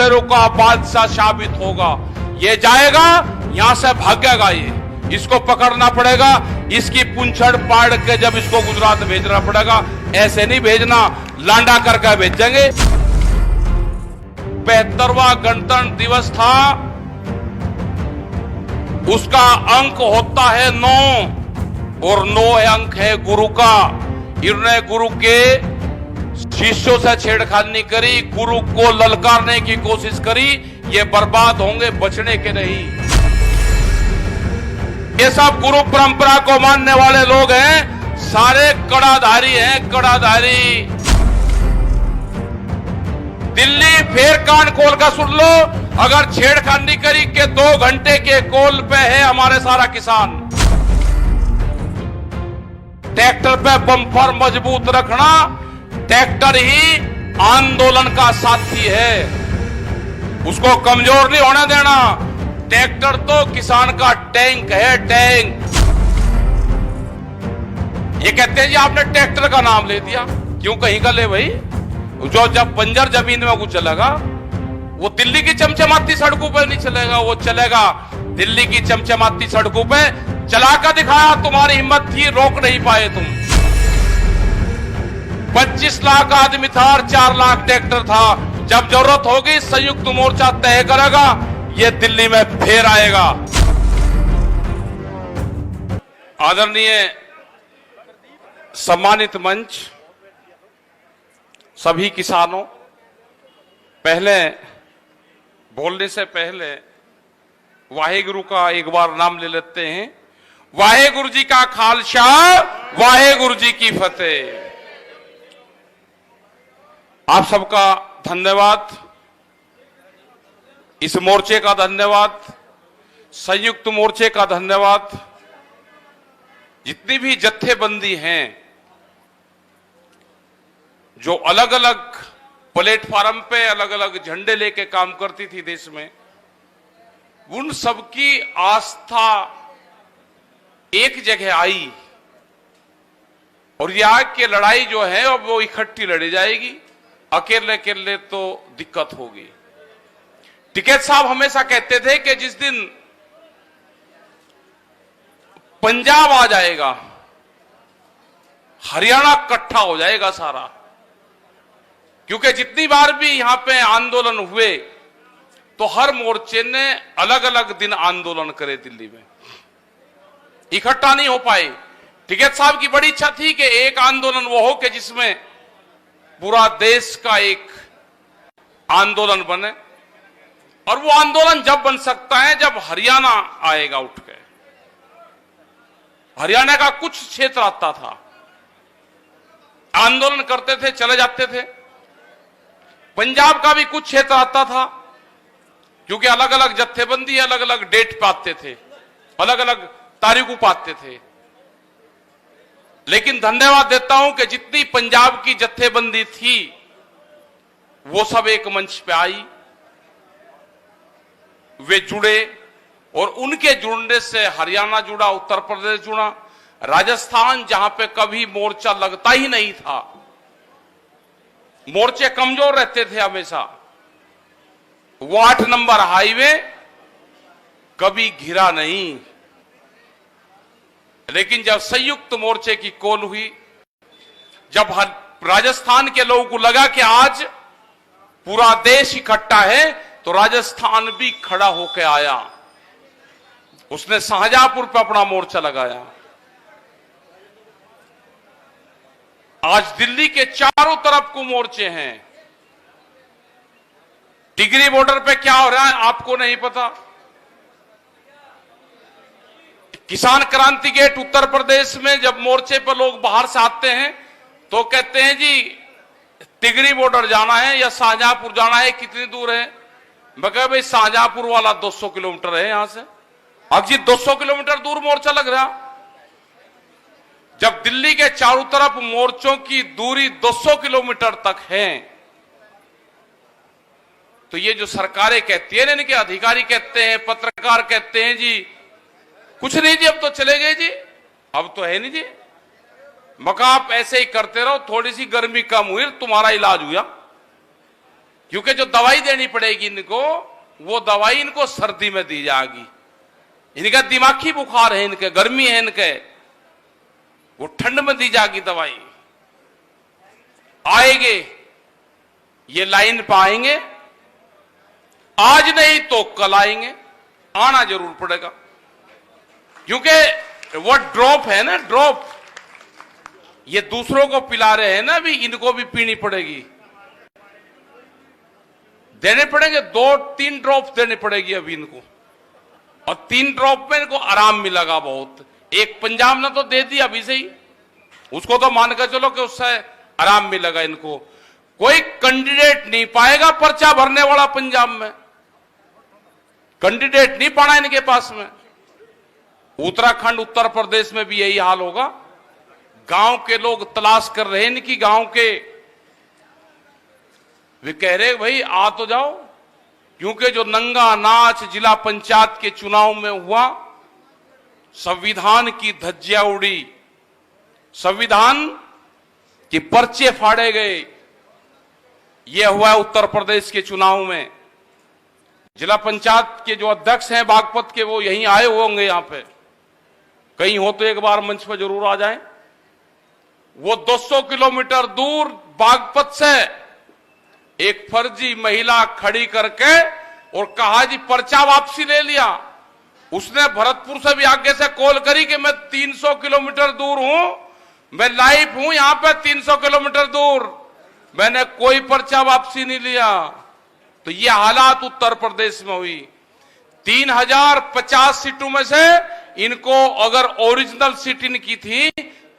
मुंगेरों का बादशाह साबित होगा। ये जाएगा, यहां से भागेगा, ये इसको पकड़ना पड़ेगा, इसकी पूंछड़ पाड़ के जब इसको गुजरात भेजना पड़ेगा। ऐसे नहीं भेजना, लांडा करके भेजेंगे। 75वां गणतंत्र दिवस था, उसका अंक होता है 9 और 9 अंक है गुरु का। इन्होंने गुरु के शिष्यों से छेड़खानी करी, गुरु को ललकारने की कोशिश करी, ये बर्बाद होंगे, बचने के नहीं। ये सब गुरु परंपरा को मानने वाले लोग हैं, सारे कड़ाधारी हैं, कड़ाधारी। दिल्ली फिर कान खोल कर सुन लो, अगर छेड़खानी करी के 2 घंटे के कॉल पे है हमारे सारा किसान। ट्रैक्टर पे बम्पर मजबूत रखना, ट्रैक्टर ही आंदोलन का साथी है, उसको कमजोर नहीं होने देना। ट्रैक्टर तो किसान का टैंक है, टैंक। ये कहते हैं जी आपने ट्रैक्टर का नाम ले दिया, क्यों कहीं का ले भाई? जो जब बंजर जमीन में कुछ चलेगा, वो दिल्ली की चमचमाती सड़कों पे नहीं चलेगा, वो चलेगा दिल्ली की चमचमाती सड़कों पे। चलाकर दिखाया, तुम्हारी हिम्मत थी, रोक नहीं पाए तुम। 25 लाख आदमी था और 4 लाख ट्रैक्टर था। जब जरूरत होगी संयुक्त मोर्चा तय करेगा, ये दिल्ली में फिर आएगा। आदरणीय सम्मानित मंच, सभी किसानों, पहले बोलने से पहले वाहेगुरु का एक बार नाम ले लेते हैं। वाहेगुरु जी का खालसा, वाहेगुरु जी की फतेह। आप सबका धन्यवाद, इस मोर्चे का धन्यवाद, संयुक्त मोर्चे का धन्यवाद। जितनी भी जत्थेबंदी हैं जो अलग अलग प्लेटफार्म पे अलग अलग झंडे लेके काम करती थी देश में, उन सबकी आस्था एक जगह आई और यहाँ की लड़ाई जो है अब वो इकट्ठी लड़ी जाएगी। अकेले अकेले तो दिक्कत होगी। टिकैत साहब हमेशा कहते थे कि जिस दिन पंजाब आ जाएगा, हरियाणा इकट्ठा हो जाएगा सारा। क्योंकि जितनी बार भी यहां पे आंदोलन हुए तो हर मोर्चे ने अलग अलग दिन आंदोलन करे दिल्ली में, इकट्ठा नहीं हो पाए। टिकैत साहब की बड़ी इच्छा थी कि एक आंदोलन वो हो कि जिसमें पूरा देश का एक आंदोलन बने, और वो आंदोलन जब बन सकता है जब हरियाणा आएगा उठ के। हरियाणा का कुछ क्षेत्र आता था, आंदोलन करते थे, चले जाते थे। पंजाब का भी कुछ क्षेत्र आता था, क्योंकि अलग अलग जत्थेबंदी अलग अलग डेट पाते थे, अलग अलग तारीखों पाते थे। लेकिन धन्यवाद देता हूं कि जितनी पंजाब की जत्थेबंदी थी वो सब एक मंच पे आई, वे जुड़े, और उनके जुड़ने से हरियाणा जुड़ा, उत्तर प्रदेश जुड़ा, राजस्थान जहां पे कभी मोर्चा लगता ही नहीं था, मोर्चे कमजोर रहते थे हमेशा, वो 8 नंबर हाईवे कभी घिरा नहीं। लेकिन जब संयुक्त मोर्चे की कॉल हुई, जब राजस्थान के लोगों को लगा कि आज पूरा देश इकट्ठा है, तो राजस्थान भी खड़ा होकर आया। उसने शाहजहांपुर पर अपना मोर्चा लगाया। आज दिल्ली के चारों तरफ को मोर्चे हैं। टिकरी बॉर्डर पे क्या हो रहा है आपको नहीं पता। किसान क्रांति गेट उत्तर प्रदेश में जब मोर्चे पर लोग बाहर से आते हैं तो कहते हैं जी टिकरी बॉर्डर जाना है या शाहजहांपुर जाना है, कितनी दूर है? मैं कहा भाई शाहजहांपुर वाला 200 किलोमीटर है यहां से। अब जी 200 किलोमीटर दूर मोर्चा लग रहा। जब दिल्ली के चारों तरफ मोर्चों की दूरी 200 किलोमीटर तक है, तो ये जो सरकारें कहती है, इनके अधिकारी कहते हैं, पत्रकार कहते हैं जी कुछ नहीं जी, अब तो चले गए जी, अब तो है नहीं जी, मका आप ऐसे ही करते रहो, थोड़ी सी गर्मी कम हुई तुम्हारा इलाज हुआ। क्योंकि जो दवाई देनी पड़ेगी इनको, वो दवाई इनको सर्दी में दी जाएगी। इनका दिमागी बुखार है, इनके गर्मी है, इनके वो ठंड में दी जाएगी दवाई। आएंगे ये लाइन पे आएंगे, आज नहीं तो कल आएंगे, आना जरूर पड़ेगा। क्योंकि वो ड्रॉप है ना, ड्रॉप ये दूसरों को पिला रहे हैं ना, अभी इनको भी पीनी पड़ेगी, देने पड़ेंगे। 2-3 ड्रॉप देने पड़ेगी अभी इनको, और 3 ड्रॉप में इनको आराम मिलेगा बहुत। एक पंजाब ने तो दे दिया अभी से ही, उसको तो मान कर चलो कि उससे आराम मिलेगा इनको। कोई कैंडिडेट नहीं पाएगा पर्चा भरने वाला पंजाब में, कैंडिडेट नहीं पड़ा इनके पास में। उत्तराखंड उत्तर प्रदेश में भी यही हाल होगा। गांव के लोग तलाश कर रहे हैं इनकी, गांव के वे कह रहे भाई आ तो जाओ, क्योंकि जो नंगा नाच जिला पंचायत के चुनाव में हुआ, संविधान की धज्जियां उड़ी, संविधान के पर्चे फाड़े गए, यह हुआ उत्तर प्रदेश के चुनाव में। जिला पंचायत के जो अध्यक्ष हैं बागपत के, वो यहीं आए होंगे, यहां पे कहीं हो तो एक बार मंच पर जरूर आ जाएं। वो 200 किलोमीटर दूर बागपत से एक फर्जी महिला खड़ी करके और कहा जी पर्चा वापसी ले लिया। उसने भरतपुर से भी आगे से कॉल करी कि मैं 300 किलोमीटर दूर हूं, मैं लाइव हूं यहां पे 300 किलोमीटर दूर, मैंने कोई पर्चा वापसी नहीं लिया। तो ये हालात उत्तर प्रदेश में हुई। 3050 सीटों में से इनको अगर ओरिजिनल सीट इनकी थी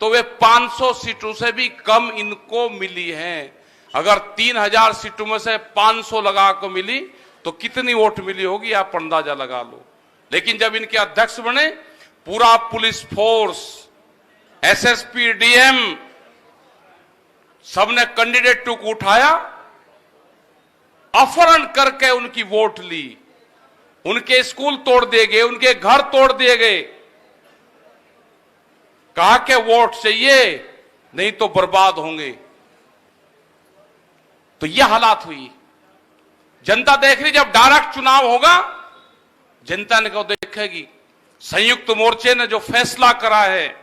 तो वे 500 सीटों से भी कम इनको मिली है। अगर 3000 सीटों में से 500 लगा को मिली तो कितनी वोट मिली होगी आप अंदाजा लगा लो। लेकिन जब इनके अध्यक्ष बने, पूरा पुलिस फोर्स, एसएसपी, डीएम सबने कैंडिडेट को उठाया, अपहरण करके उनकी वोट ली, उनके स्कूल तोड़ दिए गए, उनके घर तोड़ दिए गए। कहा कि वोट चाहिए नहीं तो बर्बाद होंगे। तो यह हालात हुई। जनता देख रही, जब डायरेक्ट चुनाव होगा जनता ने को देखेगी। संयुक्त मोर्चे ने जो फैसला करा है,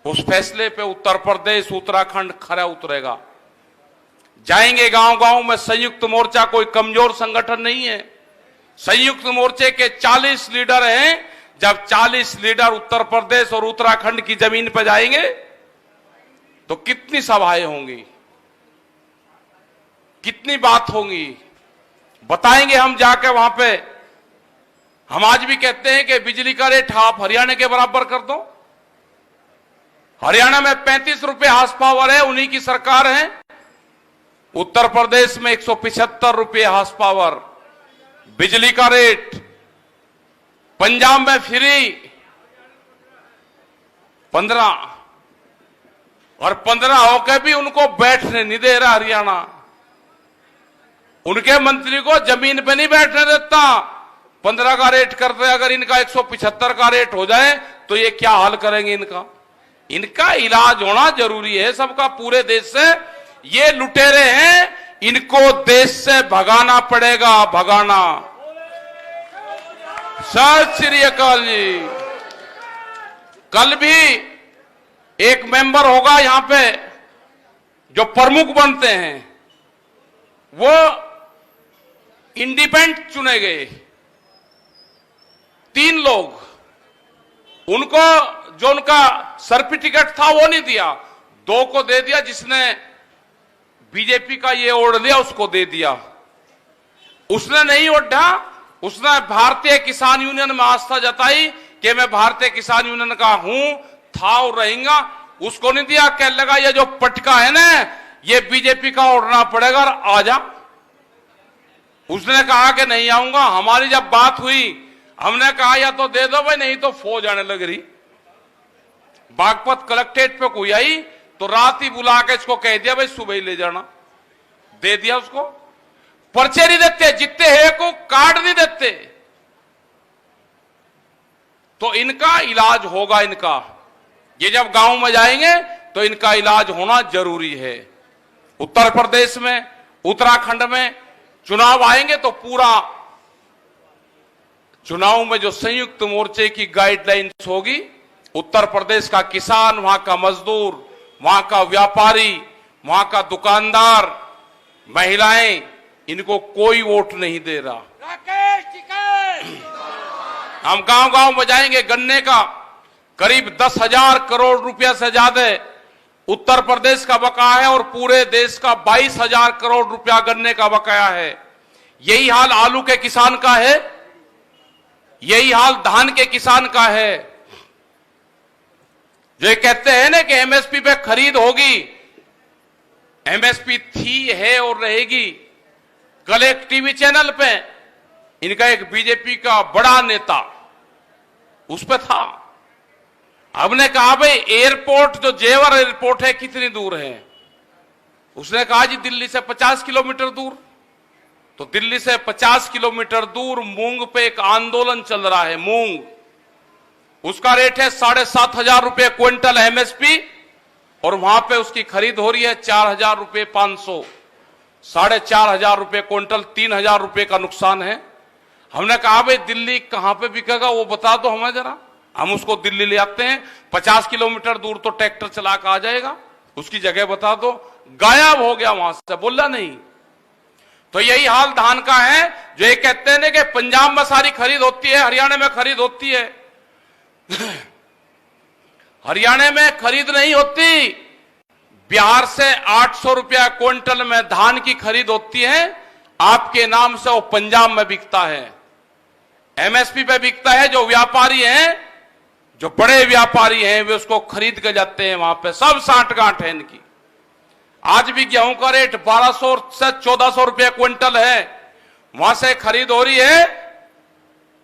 उस फैसले पे उत्तर प्रदेश, उत्तराखंड खरा उतरेगा। जाएंगे गांव गांव में। संयुक्त मोर्चा कोई कमजोर संगठन नहीं है। संयुक्त मोर्चे के 40 लीडर हैं। जब 40 लीडर उत्तर प्रदेश और उत्तराखंड की जमीन पर जाएंगे तो कितनी सभाएं होंगी, कितनी बात होंगी, बताएंगे हम जाके वहां पे। हम आज भी कहते हैं कि बिजली का रेट आप हरियाणा के बराबर कर दो। हरियाणा में 35 रुपए हार्स पावर है, उन्हीं की सरकार है। उत्तर प्रदेश में 175 रुपए हार्स पावर बिजली का रेट। पंजाब में फ्री 15, और 15 होकर भी उनको बैठने नहीं दे रहा हरियाणा। उनके मंत्री को जमीन पे नहीं बैठने देता। 15 का रेट करते, अगर इनका 175 का रेट हो जाए तो ये क्या हाल करेंगे इनका। इनका इलाज होना जरूरी है सबका, पूरे देश से। ये लुटेरे हैं, इनको देश से भगाना पड़ेगा, भगाना। सत श्री अकाल जी। कल भी एक मेंबर होगा यहां पे जो प्रमुख बनते हैं, वो इंडिपेंडेंट चुने गए 3 लोग। उनको जो उनका सर्टिफिकेट था वो नहीं दिया, 2 को दे दिया। जिसने बीजेपी का ये ओढ़ लिया उसको दे दिया। उसने नहीं ओढ़ा, उसने भारतीय किसान यूनियन में आस्था जताई कि मैं भारतीय किसान यूनियन का हूं, था और रहेगा। उसको नहीं दिया। कह लगा ये जो पटका है ना, ये बीजेपी का ओढ़ना पड़ेगा, आ जा। उसने कहा कि नहीं आऊंगा। हमारी जब बात हुई, हमने कहा या तो दे दो भाई, नहीं तो फौज आने लग रही। बागपत कलेक्ट्रेट पे कोई आई तो रात ही बुला के इसको कह दिया भाई सुबह ही ले जाना। दे दिया उसको। पर्चे नहीं देते, जितने हैं को कार्ड नहीं देते। तो इनका इलाज होगा। इनका ये जब गांव में जाएंगे तो इनका इलाज होना जरूरी है। उत्तर प्रदेश में उत्तराखंड में चुनाव आएंगे तो पूरा चुनाव में जो संयुक्त मोर्चे की गाइडलाइंस होगी, उत्तर प्रदेश का किसान, वहां का मजदूर, वहां का व्यापारी, वहां का दुकानदार, महिलाएं, इनको कोई वोट नहीं दे रहा। हम गांव गांव में जाएंगे। गन्ने का करीब 10,000 करोड़ रुपया से ज्यादा उत्तर प्रदेश का बकाया है और पूरे देश का 22,000 करोड़ रुपया गन्ने का बकाया है। यही हाल आलू के किसान का है, यही हाल धान के किसान का है। जो ये कहते हैं ना कि एमएसपी पे खरीद होगी, एमएसपी थी, है और रहेगी। कल एक टीवी चैनल पे इनका एक बीजेपी का बड़ा नेता उस पे था। हमने कहा भाई एयरपोर्ट, जो जेवर एयरपोर्ट है, कितनी दूर है? उसने कहा जी दिल्ली से 50 किलोमीटर दूर। तो दिल्ली से 50 किलोमीटर दूर मूंग पे एक आंदोलन चल रहा है। मूंग, उसका रेट है 7,500 रुपए क्विंटल एमएसपी और वहां पे उसकी खरीद हो रही है 4,000 रुपए 500, 4,500 रुपए क्विंटल, 3,000 रुपए का नुकसान है। हमने कहा भाई दिल्ली कहां पे बिकेगा वो बता दो हमें जरा, हम उसको दिल्ली ले आते हैं। 50 किलोमीटर दूर तो ट्रैक्टर चला कर आ जाएगा, उसकी जगह बता दो। गायब हो गया, वहां से बोला नहीं। तो यही हाल धान का है। जो ये कहते हैं ना कि पंजाब में सारी खरीद होती है, हरियाणा में खरीद होती है। हरियाणा में खरीद नहीं होती। बिहार से 800 रुपया क्विंटल में धान की खरीद होती है, आपके नाम से वो पंजाब में बिकता है, एमएसपी पे बिकता है। जो व्यापारी हैं, जो बड़े व्यापारी हैं, वे उसको खरीद के जाते हैं वहां पे। सब साठगांठ है इनकी। आज भी गेहूं का रेट 1200 से 1400 रुपया क्विंटल है, वहां से खरीद हो रही है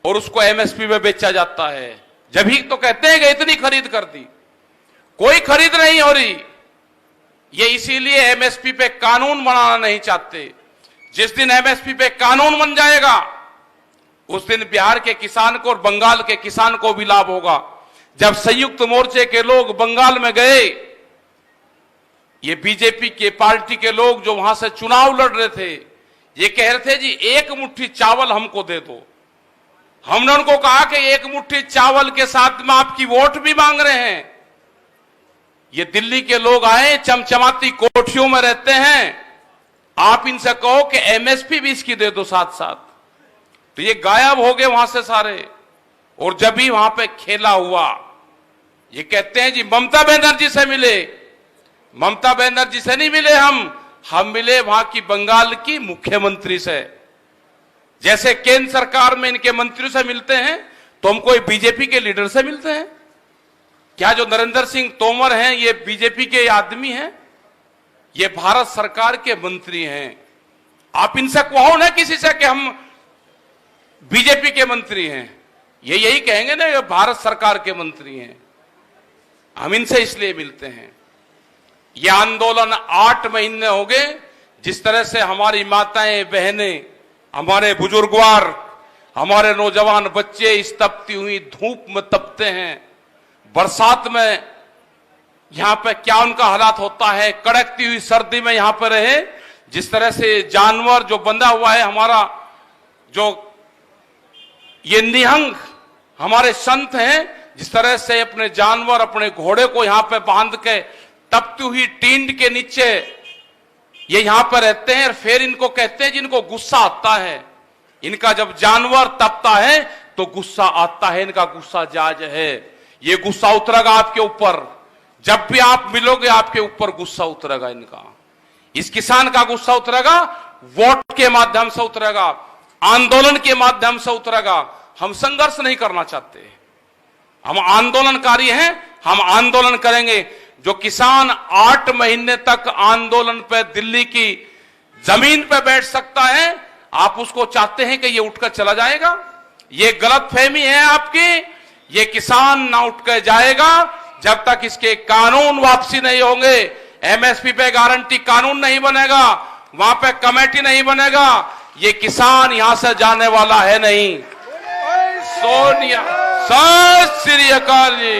और उसको एमएसपी में बेचा जाता है। जब ही तो कहते हैं कि इतनी खरीद कर दी, कोई खरीद नहीं हो रही। ये इसीलिए एमएसपी पे कानून बनाना नहीं चाहते। जिस दिन एमएसपी पे कानून बन जाएगा उस दिन बिहार के किसान को और बंगाल के किसान को भी लाभ होगा। जब संयुक्त मोर्चे के लोग बंगाल में गए, ये बीजेपी के पार्टी के लोग जो वहां से चुनाव लड़ रहे थे, ये कह रहे थे जी एक मुट्ठी चावल हमको दे दो। हमने उनको कहा कि एक मुट्ठी चावल के साथ में आपकी वोट भी मांग रहे हैं। ये दिल्ली के लोग आए, चमचमाती कोठियों में रहते हैं, आप इनसे कहो कि एमएसपी भी इसकी दे दो साथ साथ। तो ये गायब हो गए वहां से सारे। और जब भी वहां पे खेला हुआ, ये कहते हैं जी ममता बनर्जी से मिले। ममता बनर्जी से नहीं मिले हम मिले वहां की बंगाल की मुख्यमंत्री से। जैसे केंद्र सरकार में इनके मंत्रियों से मिलते हैं, तो हम कोई बीजेपी के लीडर से मिलते हैं क्या? जो नरेंद्र सिंह तोमर हैं, ये बीजेपी के आदमी हैं? ये भारत सरकार के मंत्री हैं। आप इनसे कहो ना किसी से कि हम बीजेपी के मंत्री हैं, ये यही कहेंगे ना, ये भारत सरकार के मंत्री हैं। हम इनसे इसलिए मिलते हैं। ये आंदोलन 8 महीने हो गए। जिस तरह से हमारी माताएं बहनें, हमारे बुजुर्गवार, हमारे नौजवान बच्चे इस तपती हुई धूप में तपते हैं, बरसात में यहां पे क्या उनका हालात होता है, कड़कती हुई सर्दी में यहां पर रहे। जिस तरह से जानवर जो बंधा हुआ है, हमारा जो ये निहंग हमारे संत हैं, जिस तरह से अपने जानवर, अपने घोड़े को यहां पे बांध के तपती हुई टींड के नीचे ये यहां पर रहते हैं। और फिर इनको कहते हैं जिनको गुस्सा आता है, इनका जब जानवर तपता है तो गुस्सा आता है, इनका गुस्सा जायज है। ये गुस्सा उतरेगा आपके ऊपर, जब भी आप मिलोगे आपके ऊपर गुस्सा उतरेगा इनका। इस किसान का गुस्सा उतरेगा, वोट के माध्यम से उतरेगा, आंदोलन के माध्यम से उतरेगा। हम संघर्ष नहीं करना चाहते, हम आंदोलनकारी हैं, हम आंदोलन करेंगे। जो किसान 8 महीने तक आंदोलन पे दिल्ली की जमीन पे बैठ सकता है, आप उसको चाहते हैं कि ये उठकर चला जाएगा? ये गलतफहमी है आपकी। ये किसान ना उठकर जाएगा जब तक इसके कानून वापसी नहीं होंगे। एमएसपी पे गारंटी कानून नहीं बनेगा, वहां पे कमेटी नहीं बनेगा, ये किसान यहां से जाने वाला है नहीं। सोनिया, सत श्री अकाल जी।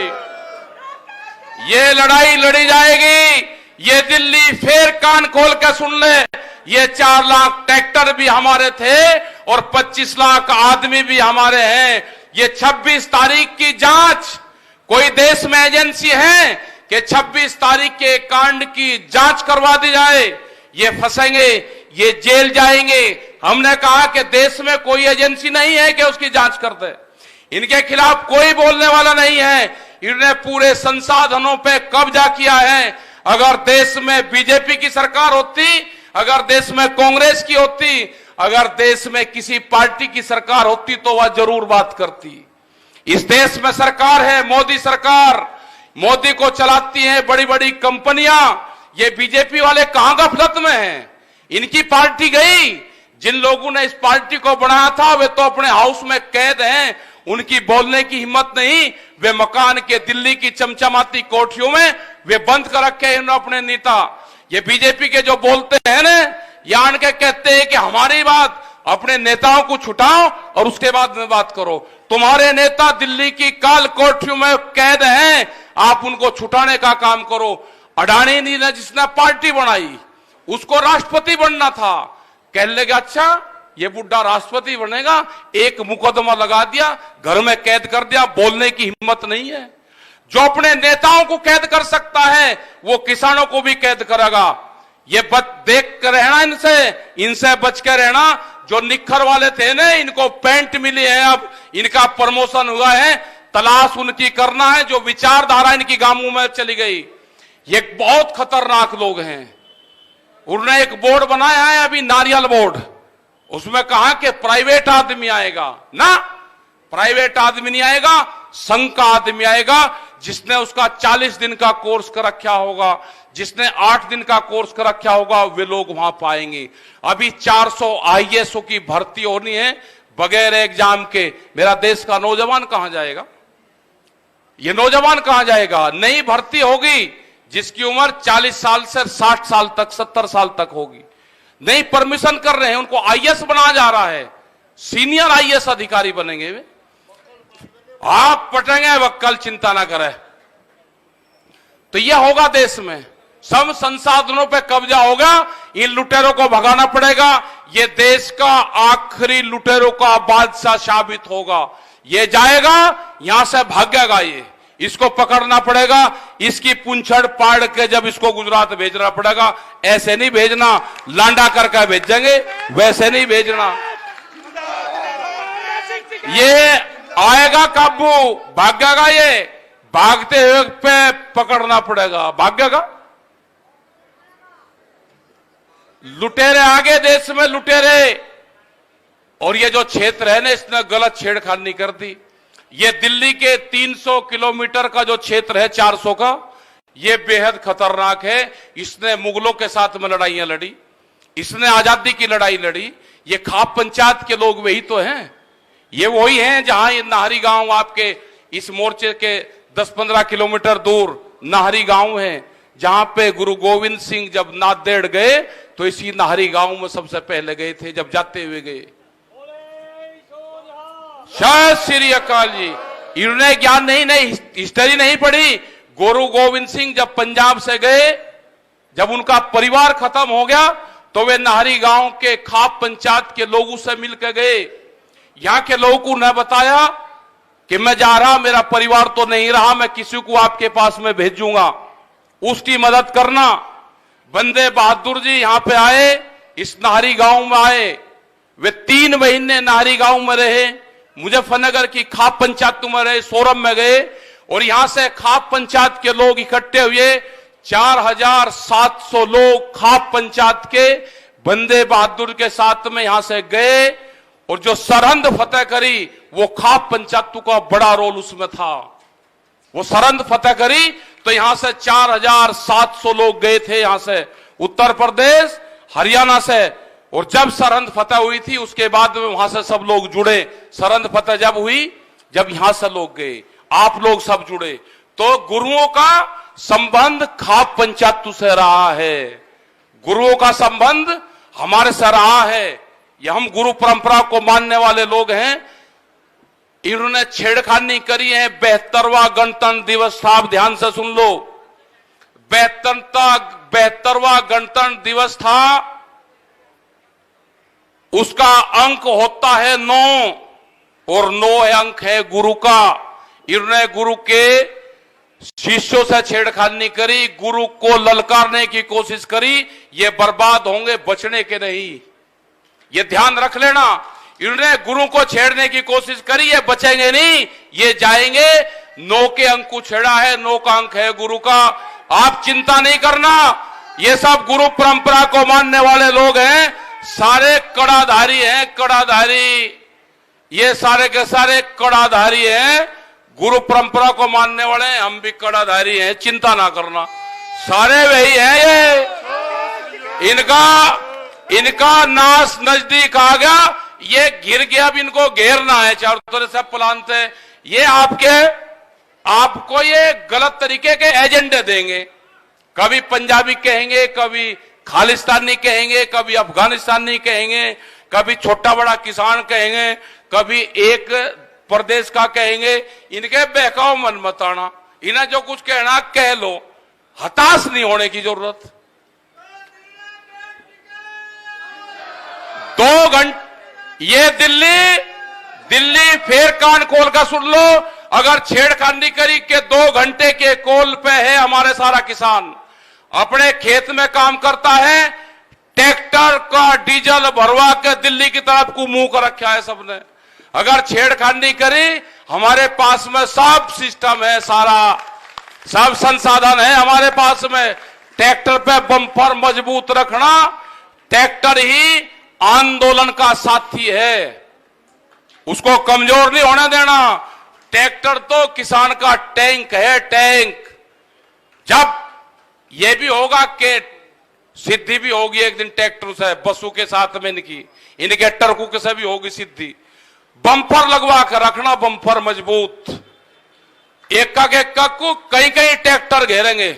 ये लड़ाई लड़ी जाएगी, ये दिल्ली फिर कान खोल के सुन ले, ये 4 लाख ट्रैक्टर भी हमारे थे और 25 लाख आदमी भी हमारे हैं। ये 26 तारीख की जांच, कोई देश में एजेंसी है कि 26 तारीख के कांड की जांच करवा दी जाए? ये फंसेंगे, ये जेल जाएंगे। हमने कहा कि देश में कोई एजेंसी नहीं है कि उसकी जांच कर दे। इनके खिलाफ कोई बोलने वाला नहीं है। इन्होंने पूरे संसाधनों पे कब्जा किया है। अगर देश में बीजेपी की सरकार होती, अगर देश में कांग्रेस की होती, अगर देश में किसी पार्टी की सरकार होती तो वह जरूर बात करती। इस देश में सरकार है मोदी सरकार, मोदी को चलाती हैं बड़ी बड़ी कंपनियां। ये बीजेपी वाले कहां गफलत में हैं? इनकी पार्टी गई। जिन लोगों ने इस पार्टी को बनाया था वे तो अपने हाउस में कैद हैं, उनकी बोलने की हिम्मत नहीं। वे मकान के दिल्ली की चमचमाती कोठरियों में वे बंद कर रखे हैं अपने नेता। ये बीजेपी के जो बोलते हैं ना, यान के कहते हैं कि हमारी बात, अपने नेताओं को छुटाओ और उसके बाद में बात करो। तुम्हारे नेता दिल्ली की काल कोठरियों में कैद हैं, आप उनको छुटाने का काम करो। अडानी ने जिसने पार्टी बनाई उसको राष्ट्रपति बनना था, कह लेगा अच्छा ये बुढ़ा राष्ट्रपति बनेगा, एक मुकदमा लगा दिया, घर में कैद कर दिया, बोलने की हिम्मत नहीं है। जो अपने नेताओं को कैद कर सकता है वो किसानों को भी कैद करेगा। ये देख कर रहना, इनसे बच के रहना। जो निखर वाले थे ना, इनको पेंट मिली है, अब इनका प्रमोशन हुआ है, तलाश उनकी करना है। जो विचारधारा इनकी गांवों में चली गई, ये बहुत खतरनाक लोग हैं। उन्होंने एक बोर्ड बनाया है अभी, नारियल बोर्ड, उसमें कहा कि प्राइवेट आदमी आएगा ना, प्राइवेट आदमी नहीं आएगा, संघ का आदमी आएगा, जिसने उसका 40 दिन का कोर्स कर रखा होगा, जिसने 8 दिन का कोर्स कर रखा होगा, वे लोग वहां पाएंगे। अभी 400 IAS की भर्ती होनी है बगैर एग्जाम के। मेरा देश का नौजवान कहां जाएगा? ये नौजवान कहां जाएगा? नई भर्ती होगी जिसकी उम्र 40 साल से 60 साल तक, 70 साल तक होगी। नहीं परमिशन कर रहे हैं, उनको IAS बनाया जा रहा है, सीनियर IAS अधिकारी बनेंगे वे। आप पटेंगे वक्कल, चिंता ना करें। तो यह होगा देश में, सब संसाधनों पे कब्जा होगा। इन लुटेरों को भगाना पड़ेगा। ये देश का आखिरी लुटेरों का बादशाह साबित होगा। ये जाएगा, यहां से भागेगा, ये इसको पकड़ना पड़ेगा। इसकी पूंछड़ पाड़ के जब इसको गुजरात भेजना पड़ेगा, ऐसे नहीं भेजना लांडा करके भेजेंगे, वैसे नहीं भेजना। ये आएगा काबू, भागेगा, ये भागते हुए पे पकड़ना पड़ेगा, भागेगा। लुटेरे आगे देश में, लुटेरे। और ये जो क्षेत्र है ना, इसने गलत छेड़खानी कर दी। ये दिल्ली के 300 किलोमीटर का जो क्षेत्र है, 400 का, ये बेहद खतरनाक है। इसने मुगलों के साथ में लड़ाइयां लड़ी, इसने आजादी की लड़ाई लड़ी। ये खाप पंचायत के लोग वही तो हैं, ये वही हैं जहां ये नाहरी गांव, आपके इस मोर्चे के 10-15 किलोमीटर दूर नाहरी गांव है, जहां पे गुरु गोविंद सिंह जब नांदेड़ गए तो इसी नाहरी गांव में सबसे पहले गए थे, जब जाते हुए गए। शायद श्री अकाल जी, इन्होंने ज्ञान नहीं हिस्ट्री नहीं पढ़ी। गुरु गोविंद सिंह जब पंजाब से गए, जब उनका परिवार खत्म हो गया तो वे नाहरी गांव के खाप पंचायत के लोगों से मिलकर गए। यहां के लोगों को न बताया कि मैं जा रहा, मेरा परिवार तो नहीं रहा, मैं किसी को आपके पास में भेजूंगा, उसकी मदद करना। बंदे बहादुर जी यहां पे आए, इस नाहरी गांव में आए। वे 3 महीने नाहरी गांव में रहे, मुजफ्फरनगर की खाप पंचायत में रहे, सोरम में गए। और यहां से खाप पंचायत के लोग इकट्ठे हुए, 4700 लोग खाप पंचायत के बंदे बहादुर के साथ में यहां से गए। और जो सरहद फतेह करी, वो खाप पंचायत का बड़ा रोल उसमें था। वो सरहद फतेह करी तो यहां से 4700 लोग गए थे, यहां से उत्तर प्रदेश, हरियाणा से। और जब सरहद फतेह हुई थी उसके बाद में वहां से सब लोग जुड़े। सरहद फतेह जब हुई, जब यहां से लोग गए, आप लोग सब जुड़े। तो गुरुओं का संबंध खाप पंचायत से रहा है, गुरुओं का संबंध हमारे से रहा है। ये हम गुरु परंपरा को मानने वाले लोग हैं। इन्होंने छेड़खानी करी है। 72वां गणतंत्र दिवस था, आप ध्यान से सुन लो। 72 72वां गणतंत्र दिवस था, उसका अंक होता है 9 और 9 अंक है गुरु का। इन्होंने गुरु के शिष्यों से छेड़खानी करी, गुरु को ललकारने की कोशिश करी, ये बर्बाद होंगे, बचने के नहीं। ये ध्यान रख लेना, इन्होंने गुरु को छेड़ने की कोशिश करी, ये बचेंगे नहीं, ये जाएंगे। 9 के अंक को छेड़ा है, 9 का अंक है गुरु का। आप चिंता नहीं करना, ये सब गुरु परंपरा को मानने वाले लोग हैं, सारे कड़ाधारी हैं, कड़ाधारी। ये सारे के सारे कड़ाधारी हैं, गुरु परंपरा को मानने वाले हैं, हम भी कड़ाधारी हैं, चिंता ना करना, सारे वही हैं। ये इनका नाश नजदीक आ गया, ये गिर गया, अब इनको घेरना है चारों तरफ से प्लान से। ये आपको ये गलत तरीके के एजेंडे देंगे, कभी पंजाबी कहेंगे, कभी खालिस्तानी कहेंगे, कभी अफगानिस्तानी कहेंगे, कभी छोटा बड़ा किसान कहेंगे, कभी एक प्रदेश का कहेंगे। इनके बहकाओ मन मत आना, इन्हें जो कुछ कहना कह लो, हताश नहीं होने की जरूरत। 2 घंटे ये दिल्ली फिर कान खोल कर सुन लो, अगर छेड़खानी करी के 2 घंटे के कोल पे है हमारे सारा किसान, अपने खेत में काम करता है, ट्रैक्टर का डीजल भरवा के दिल्ली की तरफ को मुंह कर रखा है सबने। अगर छेड़खानी करी, हमारे पास में सब सिस्टम है, सारा सब संसाधन है हमारे पास में। ट्रैक्टर पे बम्पर मजबूत रखना, ट्रैक्टर ही आंदोलन का साथी है, उसको कमजोर नहीं होने देना। ट्रैक्टर तो किसान का टैंक है, टैंक। जब यह भी होगा कि सिद्धि भी होगी एक दिन ट्रैक्टर से, बसों के साथ में इनके टरकों के से भी होगी सिद्धि। बम्पर लगवा कर रखना, बम्पर मजबूत। एक को कहीं कहीं ट्रैक्टर घेरेंगे,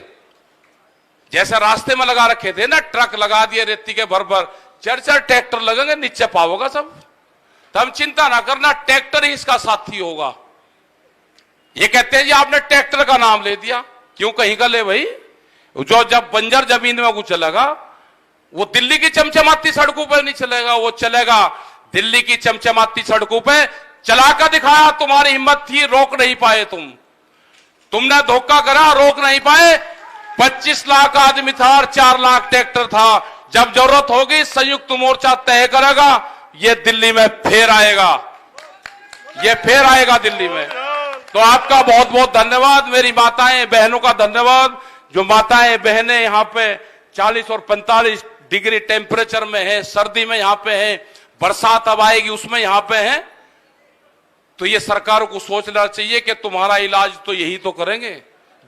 जैसे रास्ते में लगा रखे थे ना, ट्रक लगा दिए रेती के भर भर, 4-4 ट्रैक्टर लगेंगे, नीचे पाओगा सब। तो हम चिंता ना करना, ट्रैक्टर ही इसका साथी होगा। ये कहते हैं जी आपने ट्रैक्टर का नाम ले दिया, क्यों कहीं का ले भाई? जो जब बंजर जमीन में वो चलेगा, वो दिल्ली की चमचमाती सड़कों पर नहीं चलेगा, वो चलेगा दिल्ली की चमचमाती सड़कों पे। चलाकर दिखाया, तुम्हारी हिम्मत थी, रोक नहीं पाए तुमने धोखा करा, रोक नहीं पाए। 25 लाख आदमी था और 4 लाख ट्रैक्टर था। जब जरूरत होगी संयुक्त मोर्चा तय करेगा, ये दिल्ली में फिर आएगा, ये फिर आएगा दिल्ली में। तो आपका बहुत बहुत धन्यवाद, मेरी माताएं बहनों का धन्यवाद। जो माताएं बहनें यहाँ पे 40 और 45 डिग्री टेम्परेचर में है, सर्दी में यहाँ पे है, बरसात अब आएगी उसमें यहाँ पे है। तो ये सरकारों को सोचना चाहिए कि तुम्हारा इलाज तो यही तो करेंगे,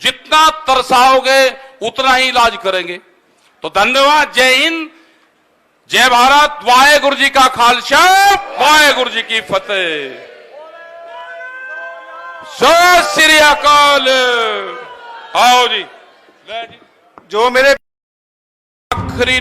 जितना तरसाओगे उतना ही इलाज करेंगे। तो धन्यवाद, जय हिंद, जय भारत, वाहेगुरु जी का खालसा, वाहेगुरु जी की फतेह, सत श्री अकाल। आओ जी, जो मेरे आखिरी